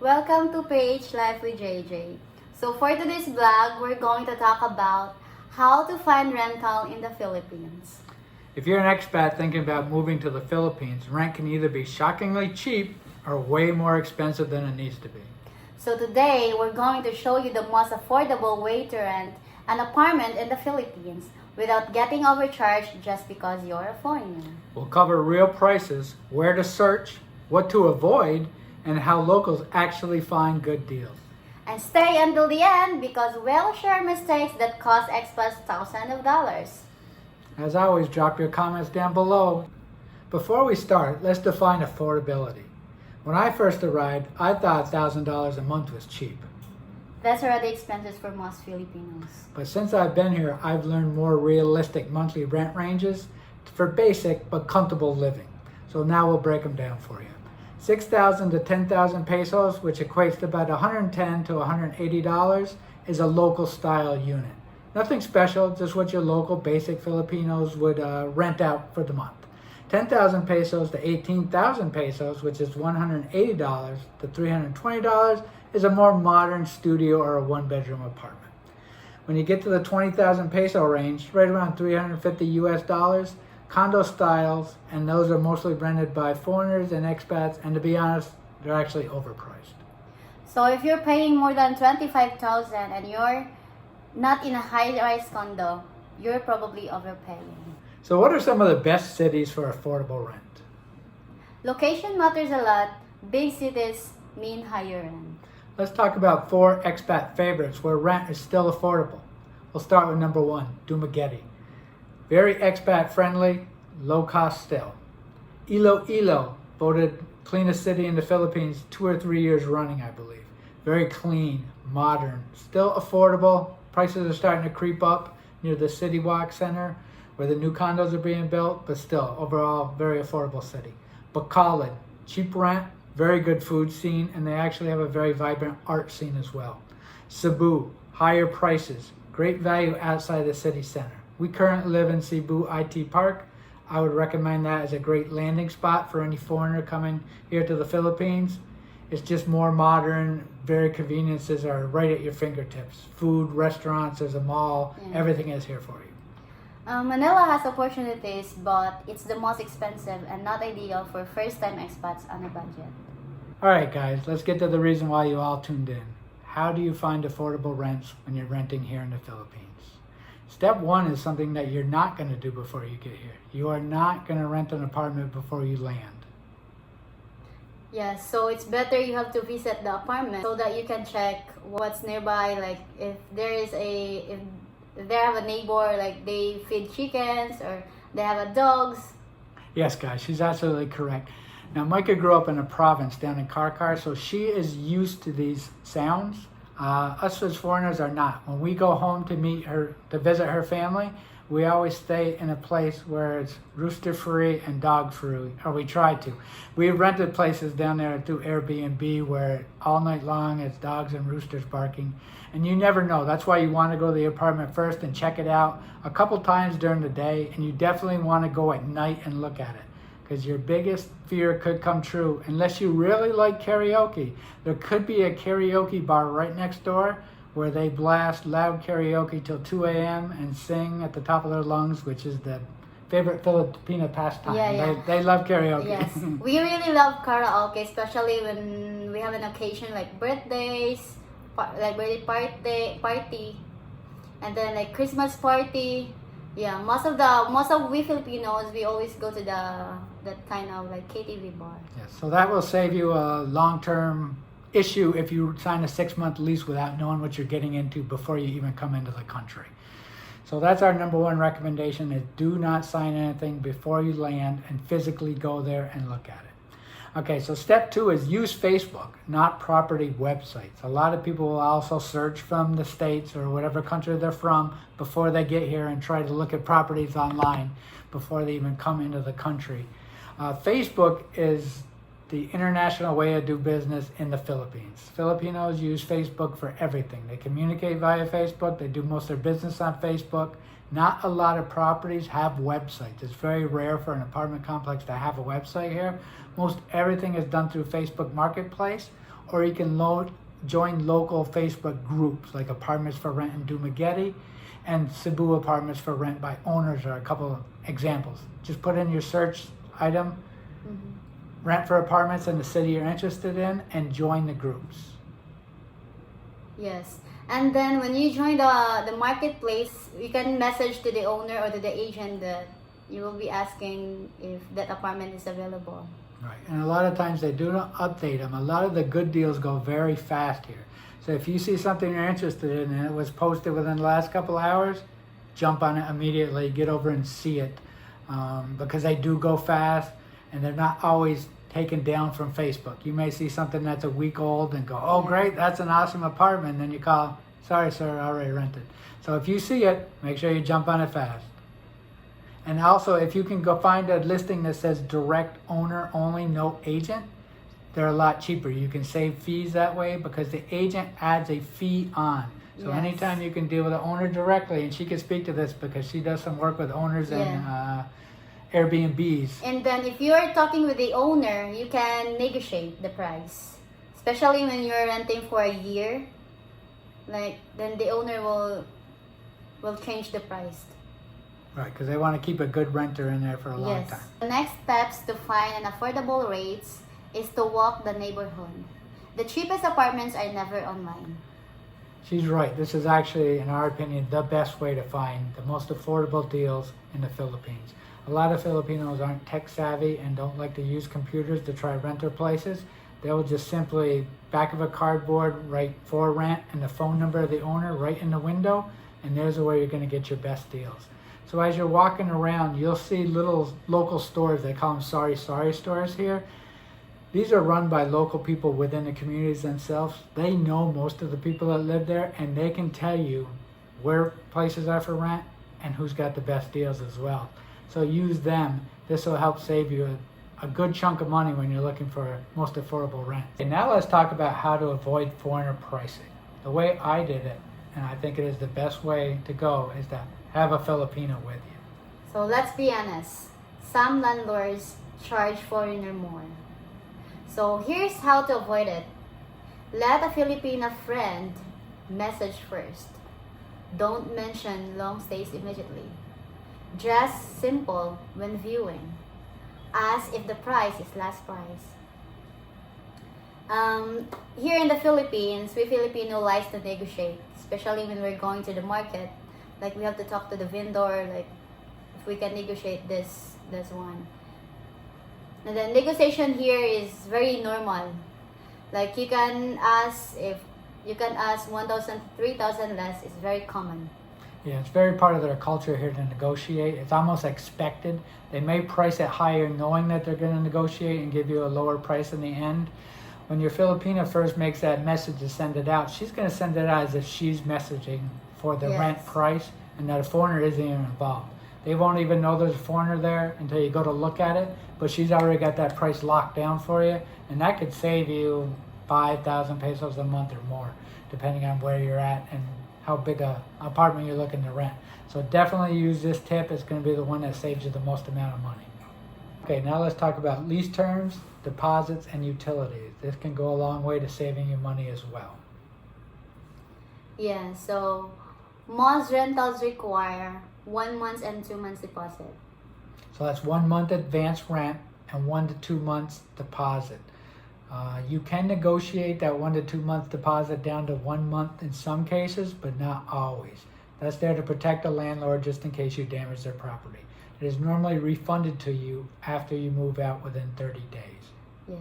Welcome to PH Life with JJ. So for today's vlog, we're going to talk about how to find rental in the Philippines. If you're an expat thinking about moving to the Philippines, rent can either be shockingly cheap or way more expensive than it needs to be. So today, we're going to show you the most affordable way to rent an apartment in the Philippines without getting overcharged just because you're a foreigner. We'll cover real prices, where to search, what to avoid, and how locals actually find good deals. And stay until the end because we'll share mistakes that cost expats thousands of dollars. As always, drop your comments down below. Before we start, let's define affordability. When I first arrived, I thought $1,000 a month was cheap. That's already expenses for most Filipinos. But since I've been here, I've learned more realistic monthly rent ranges for basic but comfortable living. So now we'll break them down for you. 6,000 to 10,000 pesos, which equates to about $110 to $180, is a local style unit. Nothing special, just what your local basic Filipinos would rent out for the month. 10,000 pesos to 18,000 pesos, which is $180 to $320, is a more modern studio or a one-bedroom apartment. When you get to the 20,000 peso range, right around 350 US dollars, condo styles, and those are mostly rented by foreigners and expats, and to be honest, they're actually overpriced. So if you're paying more than 25,000 and you're not in a high-rise condo, you're probably overpaying. So what are some of the best cities for affordable rent? Location matters a lot. Big cities mean higher rent. Let's talk about 4 expat favorites where rent is still affordable. We'll start with number 1, Dumaguete. Very expat friendly, low cost still. Iloilo, voted cleanest city in the Philippines 2 or 3 years running, I believe. Very clean, modern, still affordable. Prices are starting to creep up near the City Walk Center where the new condos are being built, but still, overall, very affordable city. Bacolod, cheap rent, very good food scene, and they actually have a very vibrant art scene as well. Cebu, higher prices, great value outside the city center. We currently live in Cebu IT Park. I would recommend that as a great landing spot for any foreigner coming here to the Philippines. It's just more modern, very conveniences are right at your fingertips. Food, restaurants, there's a mall, everything is here for you. Manila has opportunities, but it's the most expensive and not ideal for first-time expats on a budget. All right, guys, let's get to the reason why you all tuned in. How do you find affordable rents when you're renting here in the Philippines? Step 1 is something that you're not going to do before you get here. You are not going to rent an apartment before you land. Yeah, so it's better you have to visit the apartment so that you can check what's nearby, like if they have a neighbor, like they feed chickens or they have dogs. Yes, guys, she's absolutely correct. Now, Micah grew up in a province down in Karkar, so she is used to these sounds. Us as foreigners are not. When we go home to visit her family, we always stay in a place where it's rooster free and dog free, or we try to. We've rented places down there through Airbnb where all night long it's dogs and roosters barking, and you never know. That's why you want to go to the apartment first and check it out a couple times during the day, and you definitely want to go at night and look at it, because your biggest fear could come true. Unless you really like karaoke, there could be a karaoke bar right next door where they blast loud karaoke till 2 a.m. and sing at the top of their lungs, which is the favorite Filipino pastime. Yeah. They love karaoke. Yes, we really love karaoke, especially when we have an occasion like birthdays, like birthday party, and then like Christmas party. Yeah, most of we Filipinos, we always go to that kind of like KTV bar. Yes, so that will save you a long-term issue if you sign a 6-month lease without knowing what you're getting into before you even come into the country. So that's our number 1 recommendation, is do not sign anything before you land and physically go there and look at it. Okay, so step 2 is use Facebook, not property websites. A lot of people will also search from the States or whatever country they're from before they get here and try to look at properties online before they even come into the country. Facebook is the international way to do business in the Philippines. Filipinos use Facebook for everything. They communicate via Facebook. They do most of their business on Facebook. Not a lot of properties have websites. It's very rare for an apartment complex to have a website here. Most everything is done through Facebook Marketplace or you can join local Facebook groups like Apartments for Rent in Dumaguete and Cebu Apartments for Rent by Owners are a couple of examples. Just put in your search item, rent for apartments in the city you're interested in, and join the groups. Yes. And then when you join the marketplace, you can message to the owner or to the agent that you will be asking if that apartment is available. Right, and a lot of times they do not update them. A lot of the good deals go very fast here. So if you see something you're interested in and it was posted within the last couple hours, jump on it immediately, get over and see it. Because they do go fast and they're not always taken down from Facebook. You may see something that's a week old and go, oh great, that's an awesome apartment. And then you call, sorry sir, I already rented. So if you see it, make sure you jump on it fast. And also, if you can go find a listing that says direct owner only, no agent, they're a lot cheaper. You can save fees that way because the agent adds a fee on. So anytime you can deal with the owner directly, and she can speak to this because she does some work with owners and Airbnbs. And then if you're talking with the owner, you can negotiate the price. Especially when you're renting for a year, then the owner will change the price. Right, because they want to keep a good renter in there for a long time. The next steps to find an affordable rates is to walk the neighborhood. The cheapest apartments are never online. She's right. This is actually, in our opinion, the best way to find the most affordable deals in the Philippines. A lot of Filipinos aren't tech savvy and don't like to use computers to try renter places. They'll just simply, back of a cardboard, write for rent and the phone number of the owner right in the window, and there's where you're going to get your best deals. So as you're walking around, you'll see little local stores. They call them sorry stores here. These are run by local people within the communities themselves. They know most of the people that live there, and they can tell you where places are for rent and who's got the best deals as well. So use them. This will help save you a good chunk of money when you're looking for most affordable rent. And now let's talk about how to avoid foreigner pricing. The way I did it, and I think it is the best way to go, is to have a Filipino with you. So let's be honest. Some landlords charge foreigner more. So here's how to avoid it. Let a Filipino friend message first. Don't mention long stays immediately. Dress simple when viewing. Ask if the price is last price. Here in the Philippines, we Filipino like to negotiate, especially when we're going to the market. Like we have to talk to the vendor, like if we can negotiate this one. And then negotiation here is very normal. Like you can ask 1,000, 3,000 less is very common. Yeah, it's very part of their culture here to negotiate. It's almost expected. They may price it higher knowing that they're going to negotiate and give you a lower price in the end. When your Filipina first makes that message to send it out, she's going to send it out as if she's messaging for the rent price and that a foreigner isn't even involved. They won't even know there's a foreigner there until you go to look at it, but she's already got that price locked down for you, and that could save you 5,000 pesos a month or more, depending on where you're at and how big a apartment you're looking to rent. So definitely use this tip. It's going to be the one that saves you the most amount of money. Okay, now let's talk about lease terms, deposits, and utilities. This can go a long way to saving you money as well. Yeah, so most rentals require 1 month and 2 months deposit. So that's 1 month advance rent and 1 to 2 months deposit. You can negotiate that 1 to 2 month deposit down to 1 month in some cases, but not always. That's there to protect the landlord just in case you damage their property. It is normally refunded to you after you move out within 30 days. Yes.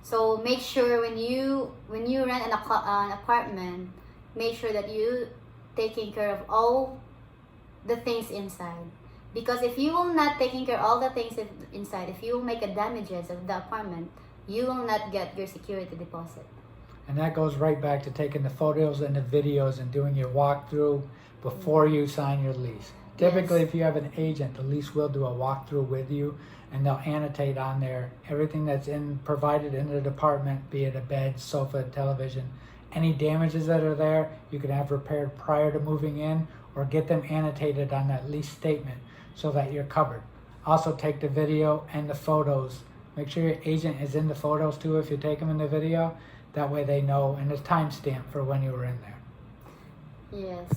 So make sure when you rent an apartment, make sure that you taking care of all the things inside. Because if you will not taking care of all the things inside, if you will make a damages of the apartment, you will not get your security deposit. And that goes right back to taking the photos and the videos and doing your walkthrough before you sign your lease. Typically, if you have an agent, the lease will do a walkthrough with you, and they'll annotate on there everything that's provided in the apartment, be it a bed, sofa, television. Any damages that are there, you can have repaired prior to moving in, or get them annotated on that lease statement so that you're covered. Also, take the video and the photos. Make sure your agent is in the photos too if you take them in the video. That way they know, and it's timestamped for when you were in there. Yes.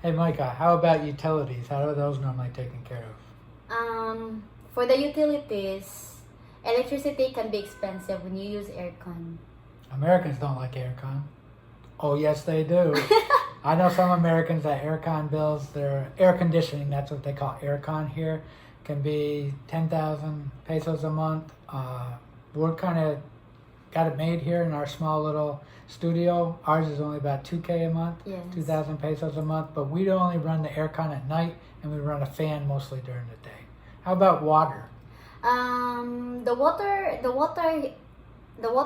Hey Micah, how about utilities? How are those normally taken care of? For the utilities, electricity can be expensive when you use aircon. Americans don't like aircon. Oh yes, they do. I know some Americans that aircon bills, their air conditioning, that's what they call aircon here, can be 10,000 pesos a month. We're kind of got it made here in our small little studio. Ours is only about 2K a month, Yes. 2,000 pesos a month, but we only run the aircon at night and we run a fan mostly during the day. How about water? The water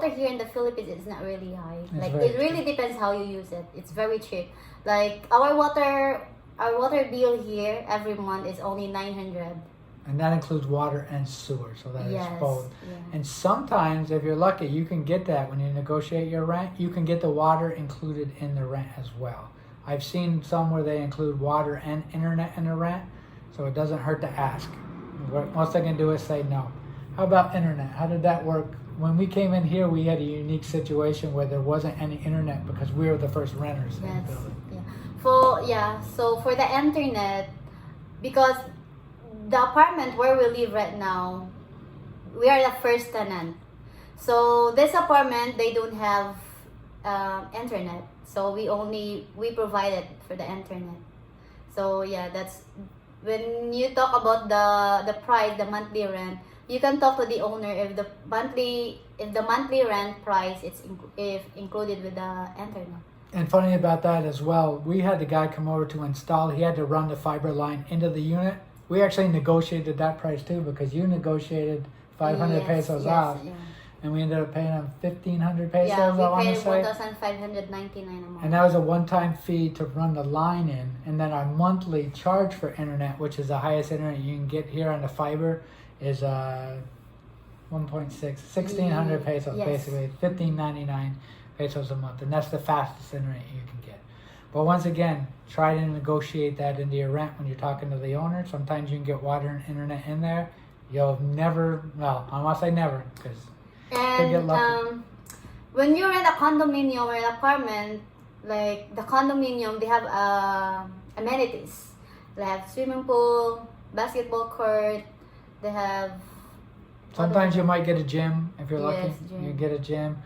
here in the Philippines is not really high. It's Like very it really depends how you use it. It's very cheap. Like our water bill here every month is only 900. And that includes water and sewer, so that Yes. is both. Yeah. And sometimes, if you're lucky, you can get that when you negotiate your rent. You can get the water included in the rent as well. I've seen some where they include water and internet in the rent, so it doesn't hurt to ask. Most they can do is say no. How about internet? How did that work? When we came in here, we had a unique situation where there wasn't any internet because we were the first renters in the Yes. building. Yeah. So for the internet, because the apartment where we live right now, we are the first tenant. So this apartment they don't have internet. So we provide it for the internet. So yeah, that's when you talk about the price, the monthly rent. You can talk to the owner if the monthly rent price if included with the internet. And funny about that as well, we had the guy come over to install. He had to run the fiber line into the unit. We actually negotiated that price too because you negotiated 500 pesos off, Yeah. and we ended up paying him 1,500 pesos. Yeah, I want we to paid say. 1,599 a month. And that was a one-time fee to run the line in, and then our monthly charge for internet, which is the highest internet you can get here on the fiber, is 1.6, 1,600 pesos, Yes. basically 1,599 pesos a month, and that's the fastest internet you can get. But once again, try to negotiate that into your rent when you're talking to the owner. Sometimes you can get water and internet in there. You'll never, well, I want to say never, because get And lucky. when you rent a condominium or an apartment, like the condominium, they have amenities. They have swimming pool, basketball court. They have. Sometimes you might get a gym if you're lucky. Yes, gym. You get a gym.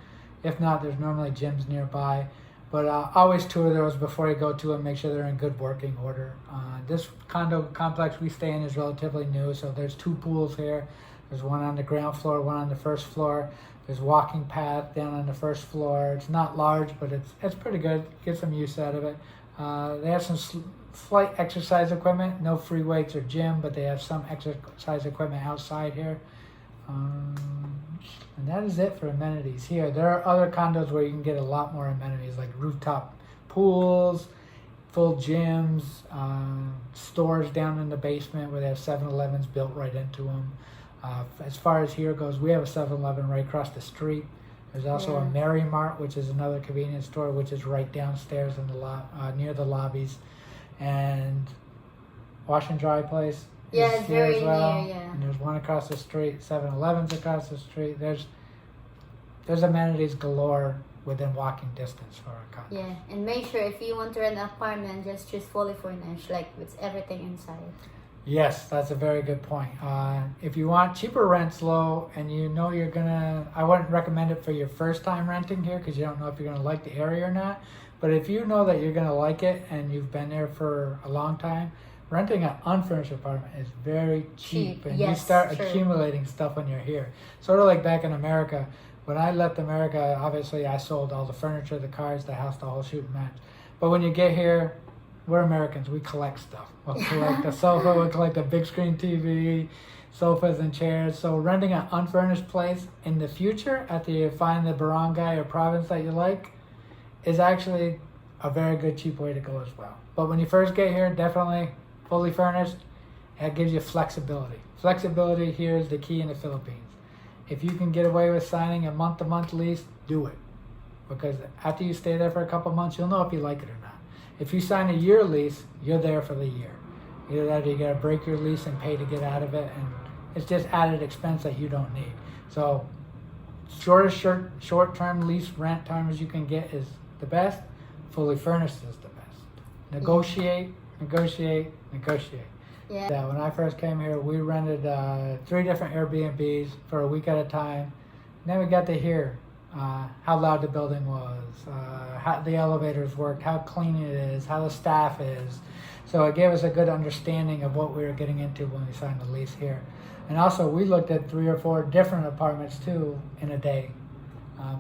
If not, there's normally gyms nearby. But always tour those before you go to them. Make sure they're in good working order. This condo complex we stay in is relatively new, so there's 2 pools here. There's one on the ground floor, one on the first floor. There's walking path down on the first floor. It's not large, but it's pretty good. Get some use out of it. They have some slight exercise equipment. No free weights or gym, but they have some exercise equipment outside here. And that is it for amenities here. There are other condos where you can get a lot more amenities, like rooftop pools, full gyms, stores down in the basement where they have 7-Elevens built right into them. As far as here goes, we have a 7-Eleven right across the street. There's also a Mary Mart, which is another convenience store, which is right downstairs in the near the lobbies, and wash and dry place. Yeah, is it's here very as well. near, yeah. And there's one across the street, 7-Elevens across the street. There's amenities galore within walking distance for a condo. Yeah, and make sure if you want to rent an apartment, just choose fully furnished, like with everything inside. Yes, that's a very good point. If you want cheaper rents low and you know you're gonna, I wouldn't recommend it for your first time renting here because you don't know if you're gonna like the area or not. But if you know that you're gonna like it and you've been there for a long time, renting an unfurnished apartment is very cheap, and you Yes, start true. accumulating stuff when you're here. Sort of like back in America. When I left America, obviously I sold all the furniture, the cars, the house, the whole shooting match. But when you get here, we're Americans. We collect stuff. We'll collect the sofa. We'll collect a big screen TV, sofas and chairs. So renting an unfurnished place in the future, after you find the barangay or province that you like, is actually a very good, cheap way to go as well. But when you first get here, definitely fully furnished. It gives you flexibility. Flexibility here is the key in the Philippines. If you can get away with signing a month-to-month lease, do it. Because after you stay there for a couple months, you'll know if you like it or not. If you sign a year lease, you're there for the year. Either that or you gotta break your lease and pay to get out of it, and it's just added expense that you don't need. So shortest short-term lease rent terms you can get is the best. Fully furnished is the best. Negotiate, negotiate, negotiate. Yeah. When I first came here, we rented 3 different Airbnbs for a week at a time. And then we got to hear how loud the building was, how the elevators worked, how clean it is, how the staff is. So it gave us a good understanding of what we were getting into when we signed the lease here. And also, we looked at 3 or 4 different apartments too in a day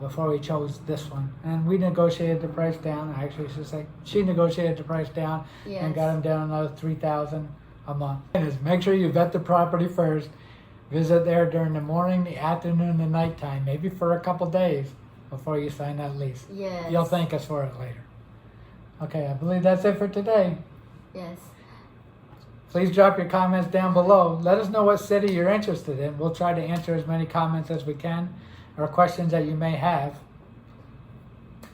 before we chose this one. And we negotiated the price down. I actually should say she negotiated the price down and got them down another $3,000 a month. And make sure you vet the property first. Visit there during the morning, the afternoon, the nighttime, maybe for a couple days before you sign that lease. Yes. You'll thank us for it later. Okay, I believe that's it for today. Yes. Please drop your comments down below. Let us know what city you're interested in. We'll try to answer as many comments as we can or questions that you may have.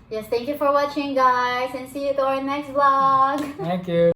Yes, thank you for watching, guys, and see you to our next vlog. Thank you.